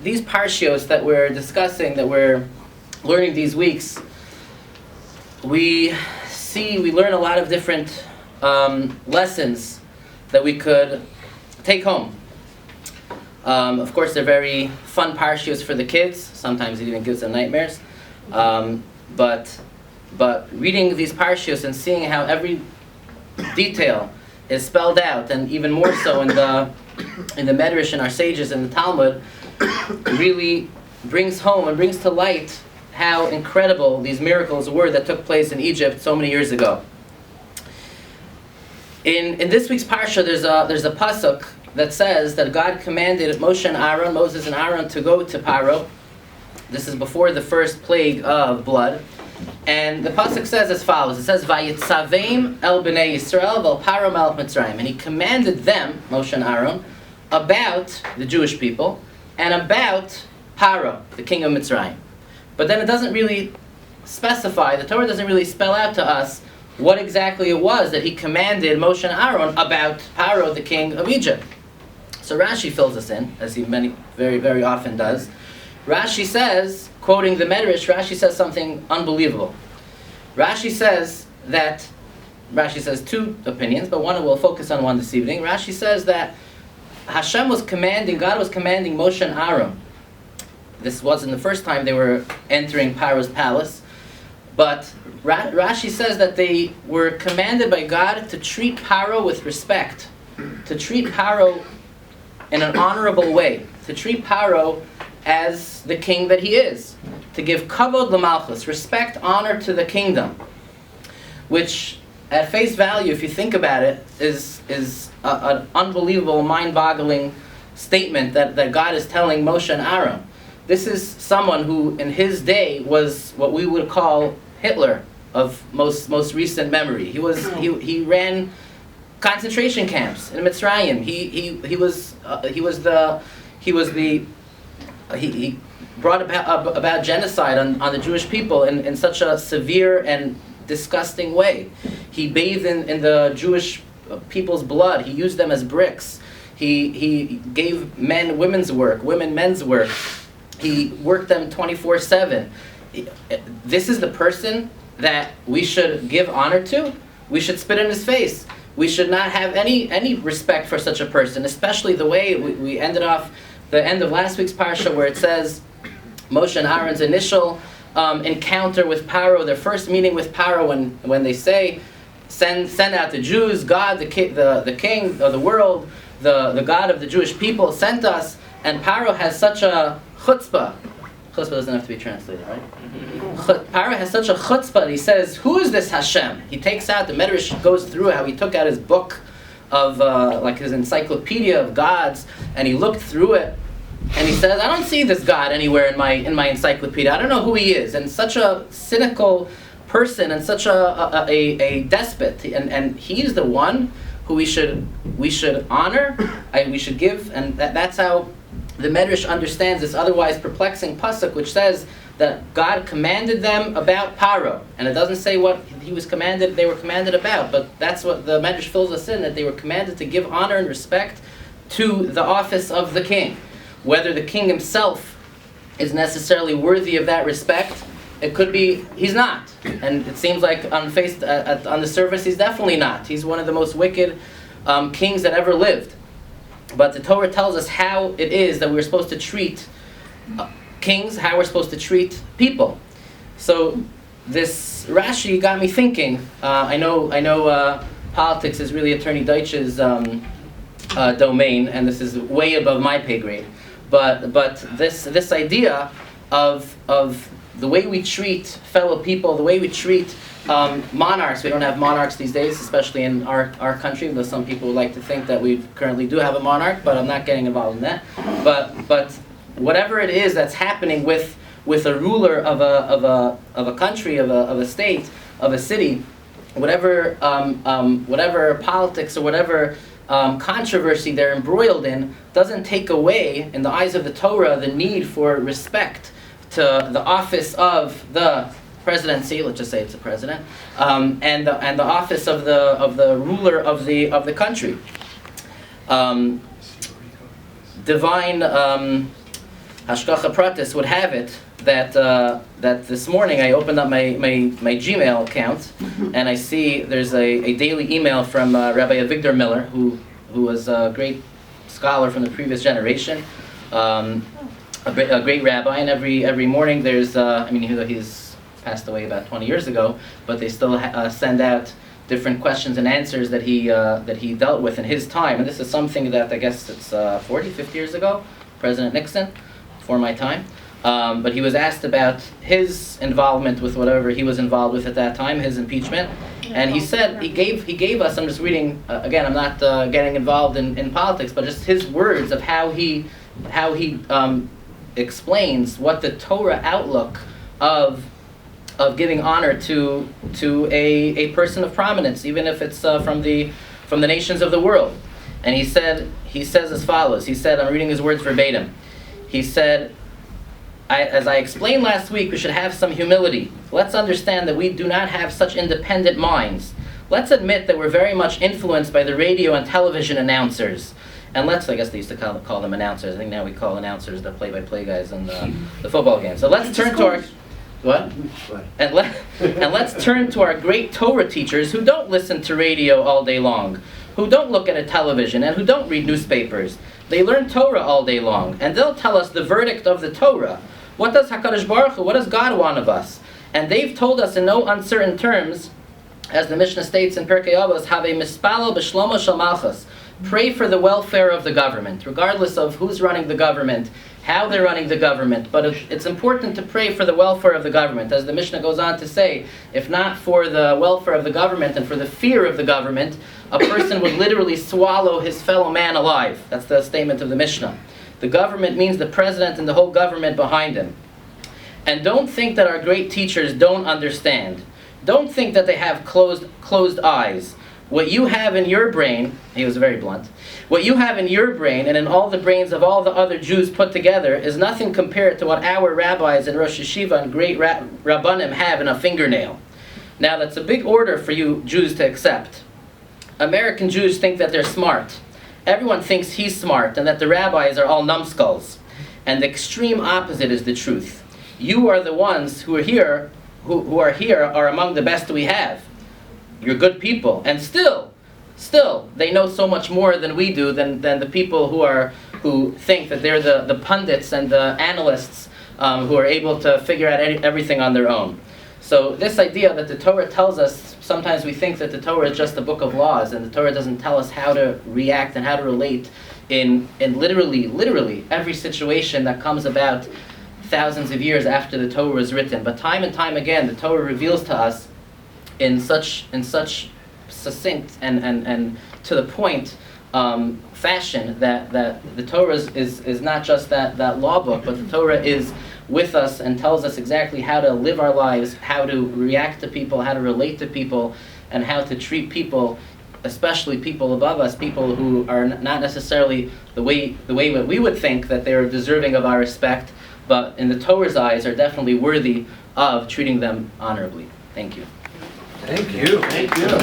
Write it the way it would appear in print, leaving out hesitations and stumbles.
these parshios that we're discussing, that we're learning these weeks, we learn a lot of different lessons that we could take home. Of course, they're very fun parshios for the kids. Sometimes it even gives them nightmares. But reading these parshios and seeing how every detail is spelled out, and even more so in the Medrash and our sages in the Talmud, really brings home and brings to light how incredible these miracles were that took place in Egypt so many years ago. In this week's parsha, there's a pasuk that says that God commanded Moses and Aaron to go to Paro. This is before the first plague of blood. And the pasuk says as follows. It says, "Vayitzaveim el bnei Yisrael vel Paro melech Mitzrayim." And he commanded them, Moshe and Aaron, about the Jewish people and about Paro, the king of Mitzrayim. But then it doesn't really specify, the Torah doesn't really spell out to us what exactly it was that he commanded Moshe and Aaron about Paro, the king of Egypt. So Rashi fills us in, as he very, very often does. Rashi says, quoting the Medrash, Rashi says something unbelievable. Rashi says two opinions, but we'll focus on one this evening. Rashi says that God was commanding Moshe and Aaron. This wasn't the first time they were entering Paro's palace, but Rashi says that they were commanded by God to treat Paro with respect, to treat Paro in an honorable way, to treat Paro as the king that he is, to give kavod l'malchus, respect, honor to the kingdom, which at face value, if you think about it, is an unbelievable, mind-boggling statement that God is telling Moshe and Aaron. This is someone who in his day was what we would call Hitler of most recent memory. He ran concentration camps in Mitzrayim. He brought about genocide on the Jewish people in such a severe and disgusting way. He bathed in the Jewish people's blood. He used them as bricks. He gave men women's work, women men's work. He worked them 24/7. This is the person that we should give honor to. We should spit in his face. We should not have any respect for such a person, especially the way we ended off the end of last week's parsha, where it says Moshe and Aaron's initial encounter with Paro, their first meeting with Paro, when they say, send out the Jews, God, the king of the world, the God of the Jewish people sent us, and Paro has such a chutzpah. Chutzpah doesn't have to be translated, right? Paro has such a chutzpah that he says, "Who is this Hashem?" He takes out, the Medrash goes through how he took out his book of, like his encyclopedia of gods, and he looked through it, and he says, "I don't see this God anywhere in my encyclopedia. I don't know who he is." And such a cynical person, and such a despot, and he's the one who we should honor, we should give, and that's how the Medrash understands this otherwise perplexing pasuk, which says that God commanded them about Paro, and it doesn't say what they were commanded about, but that's what the Medrash fills us in, that they were commanded to give honor and respect to the office of the king. Whether the king himself is necessarily worthy of that respect, it could be he's not, and it seems like on the surface he's definitely not. He's one of the most wicked kings that ever lived. But the Torah tells us how it is that we're supposed to treat kings, how we're supposed to treat people. So this Rashi got me thinking. I know politics is really Attorney Deutsch's domain, and this is way above my pay grade. But this idea of the way we treat fellow people, the way we treat monarchs. We don't have monarchs these days, especially in our country, though some people would like to think that we currently do have a monarch, but I'm not getting involved in that. But whatever it is that's happening with a ruler of a country, of a state, of a city, whatever politics or whatever controversy they're embroiled in, doesn't take away, in the eyes of the Torah, the need for respect to the office of the presidency. Let's just say it's a president, and the office of the ruler of the country. Divine Hashgacha Pratis would have it that that this morning I opened up my Gmail account and I see there's a daily email from Rabbi Avigdor Miller, who was a great scholar from the previous generation, a great rabbi, and every morning there's he's passed away about 20 years ago, but they still send out different questions and answers that he dealt with in his time. And this is something that I guess it's 50 years ago, President Nixon, before my time. But he was asked about his involvement with whatever he was involved with at that time, his impeachment. And he said, he gave us, I'm just reading, again, I'm not getting involved in politics, but just his words of how he explains what the Torah outlook of giving honor to a person of prominence, even if it's from the nations of the world. And he says as follows. He said, I'm reading his words verbatim. He said, as I explained last week, we should have some humility. Let's understand that we do not have such independent minds. Let's admit that we're very much influenced by the radio and television announcers. And I guess they used to call them announcers. I think now we call announcers the play-by-play guys in the football game. So let's turn to our... What? And let's turn to our great Torah teachers who don't listen to radio all day long, who don't look at a television, and who don't read newspapers. They learn Torah all day long, and they'll tell us the verdict of the Torah. What does HaKadosh Baruch Hu, what does God want of us? And they've told us in no uncertain terms, as the Mishnah states in Pirkei Avos, have a mispalo b'shlomo shel malchus. Pray for the welfare of the government, regardless of who's running the government, how they're running the government. But it's important to pray for the welfare of the government. As the Mishnah goes on to say, if not for the welfare of the government and for the fear of the government, a person would literally swallow his fellow man alive. That's the statement of the Mishnah. The government means the president and the whole government behind him. And don't think that our great teachers don't understand. Don't think that they have closed eyes. What you have in your brain, he was very blunt, what you have in your brain and in all the brains of all the other Jews put together is nothing compared to what our rabbis and Rosh Yeshiva and great Rabbanim have in a fingernail. Now that's a big order for you Jews to accept. American Jews think that they're smart. Everyone thinks he's smart and that the rabbis are all numbskulls. And the extreme opposite is the truth. You are the ones who are here, who are here are among the best we have. You're good people, and still, they know so much more than we do, than the people who think that they're the pundits and the analysts who are able to figure out everything on their own. So this idea that the Torah tells us, sometimes we think that the Torah is just a book of laws, and the Torah doesn't tell us how to react and how to relate in literally every situation that comes about thousands of years after the Torah was written. But time and time again, the Torah reveals to us in such succinct and to the point fashion that the Torah is not just that law book, but the Torah is with us and tells us exactly how to live our lives, how to react to people, how to relate to people, and how to treat people, especially people above us, people who are not necessarily the way that we would think that they're deserving of our respect, but in the Torah's eyes are definitely worthy of treating them honorably. Thank you. Thank you.